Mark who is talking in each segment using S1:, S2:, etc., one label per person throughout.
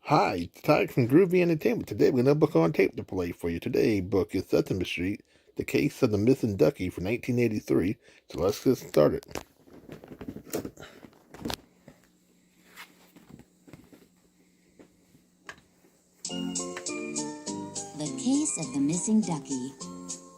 S1: Hi, it's Todd from Groovy Entertainment. Today we have a book on tape to play for you. Today's book is Sesame Street, The Case of the Missing Duckie from 1983. So let's get started.
S2: The Case of the Missing Duckie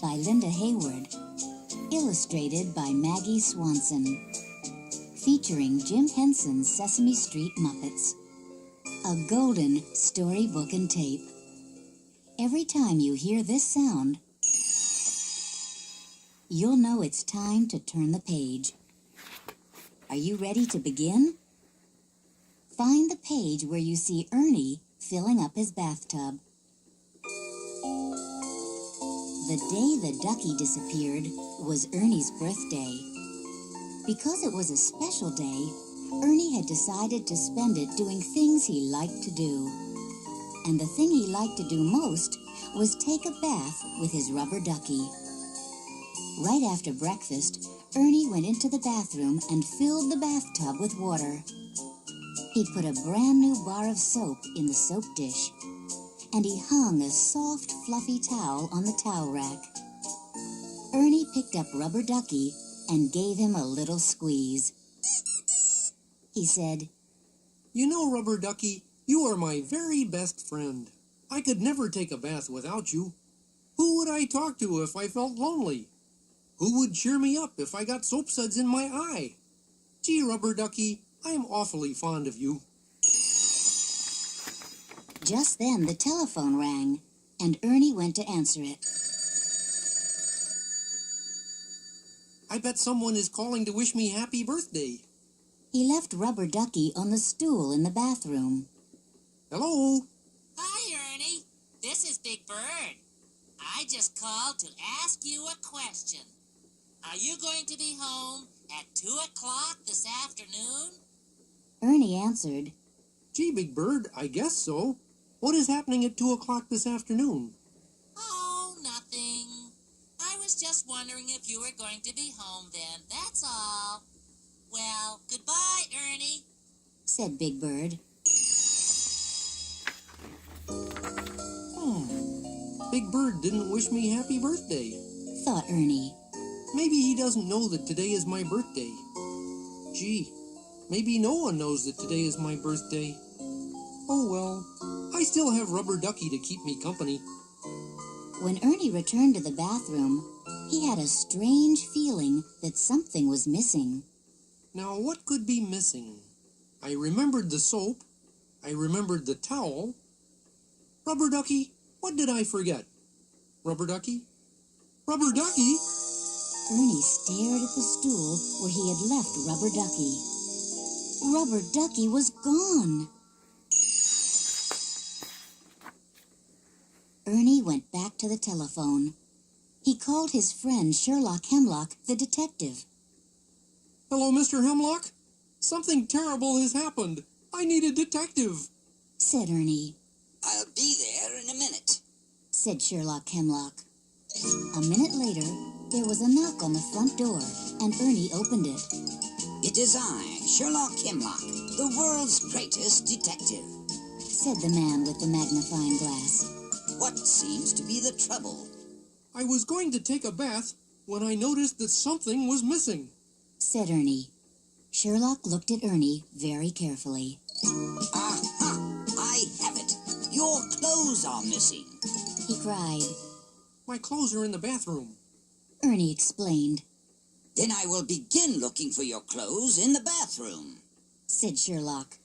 S2: by Linda Hayward. Illustrated by Maggie Swanson. Featuring Jim Henson's Sesame Street Muppets. A golden storybook and tape. Every time you hear this sound, you'll know it's time to turn the page. Are you ready to begin? Find the page where you see Ernie filling up his bathtub. The day the ducky disappeared was Ernie's birthday. Because it was a special day, Ernie had decided to spend it doing things he liked to do. And the thing he liked to do most was take a bath with his rubber ducky. Right after breakfast, Ernie went into the bathroom and filled the bathtub with water. He put a brand new bar of soap in the soap dish, and he hung a soft, fluffy towel on the towel rack. Ernie picked up Rubber Ducky and gave him a little squeeze. He said,
S3: "You know, Rubber Ducky, you are my very best friend. I could never take a bath without you. Who would I talk to if I felt lonely? Who would cheer me up if I got soap suds in my eye? Gee, Rubber Ducky, I am awfully fond of you."
S2: Just then the telephone rang, and Ernie went to answer it.
S3: I bet someone is calling to wish me happy birthday.
S2: He left Rubber Ducky on the stool in the bathroom.
S3: Hello?
S4: Hi, Ernie. This is Big Bird. I just called to ask you a question. Are you going to be home at 2 o'clock this afternoon?
S2: Ernie answered,
S3: Gee, Big Bird, I guess so. What is happening at 2 o'clock this afternoon?
S4: Oh, nothing. I was just wondering if you were going to be home then, that's all. Well, goodbye, Ernie,
S2: said Big Bird.
S3: Big Bird didn't wish me happy birthday.
S2: Thought Ernie.
S3: Maybe he doesn't know that today is my birthday. Gee, maybe no one knows that today is my birthday. Oh well, I still have Rubber Ducky to keep me company.
S2: When Ernie returned to the bathroom, he had a strange feeling that something was missing.
S3: Now, what could be missing? I remembered the soap. I remembered the towel. Rubber Ducky, what did I forget? Rubber Ducky? Rubber Ducky?
S2: Ernie stared at the stool where he had left Rubber Ducky. Rubber Ducky was gone. Ernie went back to the telephone. He called his friend Sherlock Hemlock, the detective.
S3: Hello, Mr. Hemlock? Something terrible has happened. I need a detective,
S2: said Ernie.
S5: "I'll be there in a minute,"
S2: said Sherlock Hemlock. A minute later, there was a knock on the front door, and Ernie opened it.
S5: "It is I, Sherlock Hemlock, the world's greatest detective.
S2: Said the man with the magnifying glass.
S5: What seems to be the trouble?"
S3: I was going to take a bath when I noticed that something was missing.
S2: Said Ernie. Sherlock looked at Ernie very carefully.
S5: "Aha! I have it. Your clothes are missing."
S2: He cried.
S3: My clothes are in the bathroom.
S2: Ernie explained.
S5: "Then I will begin looking for your clothes in the bathroom,"
S2: said Sherlock.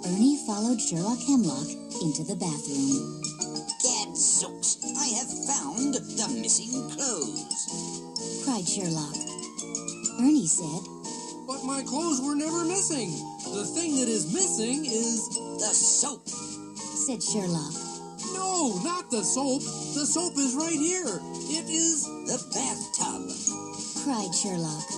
S2: Ernie followed Sherlock Hemlock into the bathroom.
S5: "Gadzooks, I have found the missing clothes,"
S2: cried Sherlock. Ernie said,
S3: But my clothes were never missing. The thing that is missing is...
S5: "The soap."
S2: said Sherlock.
S3: No, not the soap. The soap is right here. It is...
S5: "The bathtub,"
S2: cried Sherlock.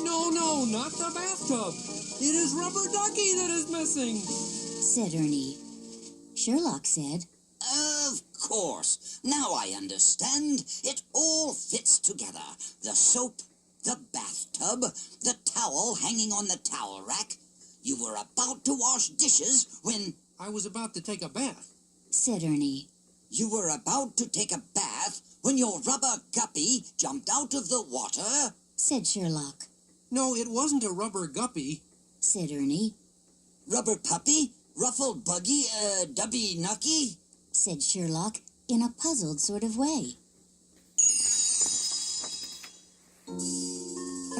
S3: No, not the bathtub. It is Rubber Ducky that is missing.
S2: Said Ernie. Sherlock said,
S5: "Of course. Now I understand. It all fits together. The soap, the bathtub, the towel hanging on the towel rack. You were about to wash dishes when...
S3: I was about to take a bath,
S2: said Ernie.
S5: You were about to take a bath when your rubber guppy jumped out of the water,
S2: said Sherlock.
S3: No, it wasn't a rubber guppy,
S2: said Ernie.
S5: Rubber puppy, ruffled buggy, dubby nucky,
S2: said Sherlock in a puzzled sort of way.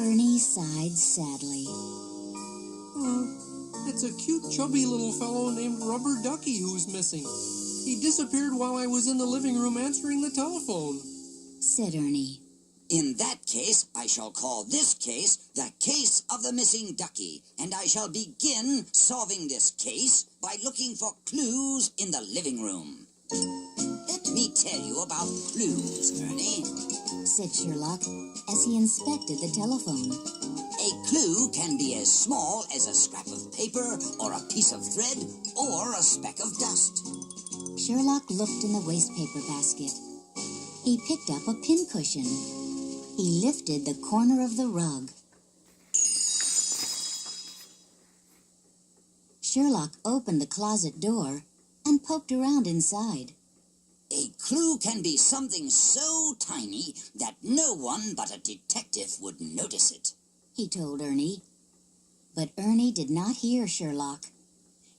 S2: Ernie sighed sadly.
S3: It's a cute, chubby little fellow named Rubber Ducky who's missing. He disappeared while I was in the living room answering the telephone,
S2: said Ernie.
S5: In that case, I shall call this case the case of the missing ducky, and I shall begin solving this case by looking for clues in the living room. Let me tell you about clues, Ernie,
S2: said Sherlock as he inspected the telephone.
S5: A clue can be as small as a scrap of paper or a piece of thread or a speck of dust.
S2: Sherlock looked in the wastepaper basket. He picked up a pincushion. He lifted the corner of the rug. Sherlock opened the closet door and poked around inside.
S5: A clue can be something so tiny that no one but a detective would notice it,
S2: he told Ernie. But Ernie did not hear Sherlock.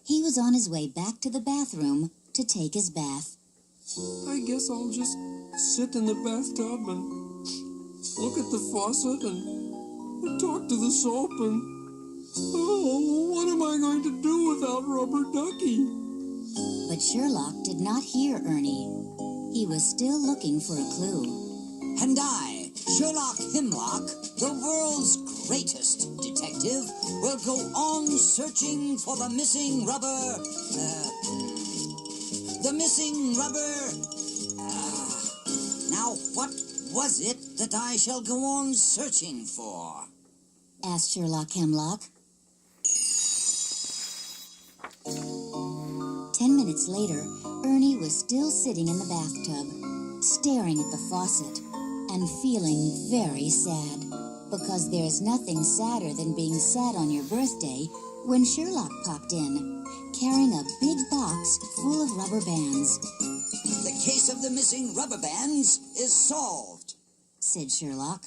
S2: He was on his way back to the bathroom to take his bath.
S3: I guess I'll just sit in the bathtub and look at the faucet and talk to the soap and... Oh, what am I going to do without Rubber Ducky?
S2: But Sherlock did not hear Ernie. He was still looking for a clue.
S5: And I, Sherlock Hemlock, the world's greatest detective, will go on searching for the missing rubber... the missing rubber... Now, what was it that I shall go on searching for?
S2: Asked Sherlock Hemlock. 10 minutes later, Ernie was still sitting in the bathtub, staring at the faucet and feeling very sad, because there's nothing sadder than being sad on your birthday when Sherlock popped in, carrying a big box full of rubber bands.
S5: The case of the missing rubber bands is solved,
S2: said Sherlock.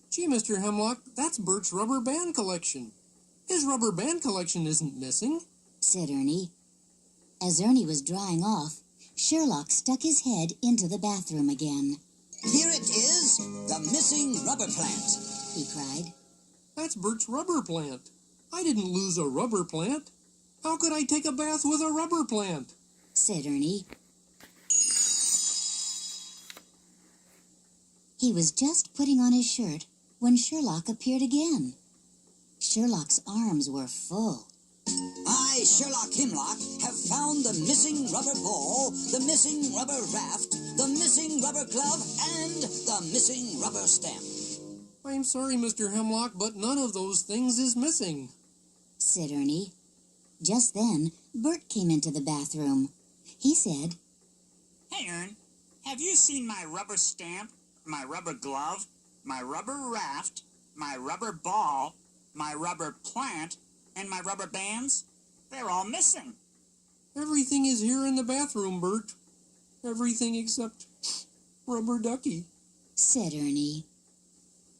S3: Gee, Mr. Hemlock, that's Bert's rubber band collection. His rubber band collection isn't missing,
S2: said Ernie. As Ernie was drying off, Sherlock stuck his head into the bathroom again.
S5: Here it is, the missing rubber plant,
S2: he cried.
S3: That's Bert's rubber plant. I didn't lose a rubber plant. How could I take a bath with a rubber plant?
S2: Said Ernie. He was just putting on his shirt when Sherlock appeared again. Sherlock's arms were full.
S5: I, Sherlock Hemlock, have found the missing rubber ball, the missing rubber raft, the missing rubber glove, and the missing rubber stamp.
S3: I'm sorry, Mr. Hemlock, but none of those things is missing,
S2: said Ernie. Just then, Bert came into the bathroom. He said,
S6: Hey, Ern, have you seen my rubber stamp, my rubber glove, my rubber raft, my rubber ball, my rubber plant, and my rubber bands? They're all missing.
S3: Everything is here in the bathroom, Bert. Everything except Rubber Ducky,
S2: said Ernie.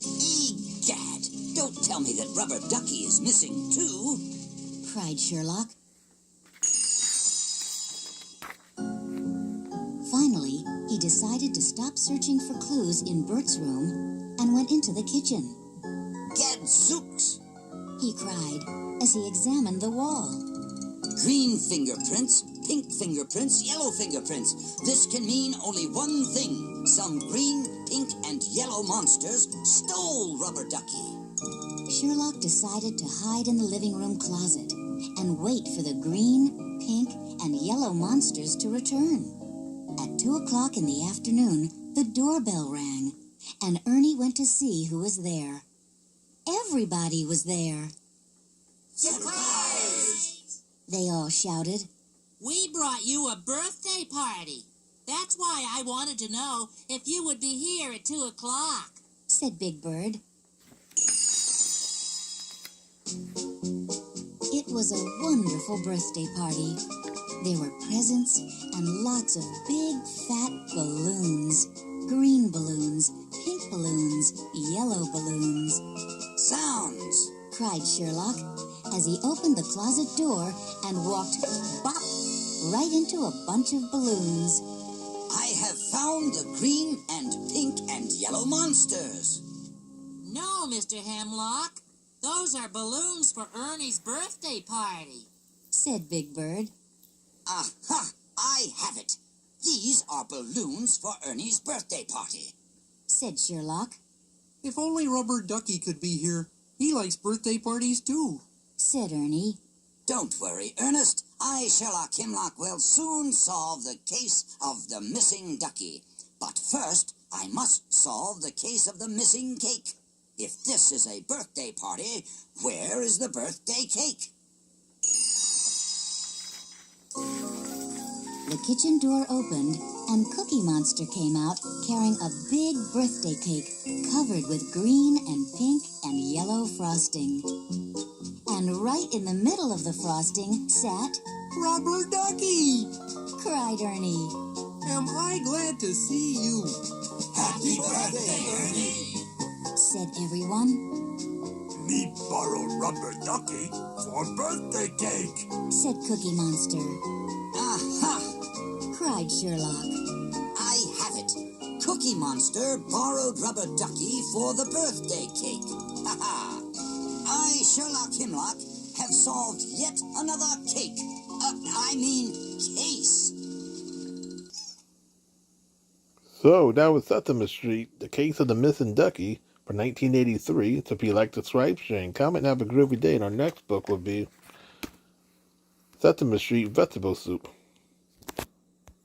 S5: Egad, don't tell me that Rubber Ducky is missing too,
S2: cried Sherlock. Finally, he decided to stop searching for clues in Bert's room and went into the kitchen.
S5: Gadzooks!
S2: He cried as he examined the wall.
S5: Green fingerprints, pink fingerprints, yellow fingerprints. This can mean only one thing. Some green, pink, and yellow monsters stole Rubber Ducky.
S2: Sherlock decided to hide in the living room closet and wait for the green, pink, and yellow monsters to return. At 2 o'clock in the afternoon, the doorbell rang, and Ernie went to see who was there. Everybody was there.
S4: Surprise!
S2: They all shouted.
S4: We brought you a birthday party. That's why I wanted to know if you would be here at 2 o'clock,
S2: said Big Bird. It was a wonderful birthday party. There were presents and lots of big, fat balloons. Green balloons, pink balloons, yellow balloons.
S5: Sounds!
S2: Cried Sherlock as he opened the closet door and walked bop right into a bunch of balloons.
S5: I have found the green and pink and yellow monsters.
S4: No, Mr. Hemlock. Those are balloons for Ernie's birthday party,
S2: said Big Bird.
S5: Aha! I have it. These are balloons for Ernie's birthday party,
S2: said Sherlock.
S3: If only Rubber Ducky could be here. He likes birthday parties too,
S2: said Ernie.
S5: Don't worry, Ernest. I, Sherlock Hemlock, will soon solve the case of the missing ducky. But first, I must solve the case of the missing cake. If this is a birthday party, where is the birthday cake?
S2: The kitchen door opened, and Cookie Monster came out carrying a big birthday cake covered with green and pink and yellow frosting. And right in the middle of the frosting sat
S3: Rubber Ducky!
S2: cried Ernie.
S3: Am I glad to see you?
S5: Happy birthday, Ernie!
S2: Said everyone.
S7: Me borrow Rubber Ducky for birthday cake.
S2: Said Cookie Monster.
S5: Aha!
S2: Cried Sherlock.
S5: I have it. Cookie Monster borrowed Rubber Ducky for the birthday cake. Ha ha! I, Sherlock Hemlock, have solved yet another cake. Case.
S1: So, that was Sesame Street, The Case of the Missing Ducky for 1983. So if you like, subscribe, share, and comment, and have a groovy day. And our next book will be Sesame Street Vegetable Soup.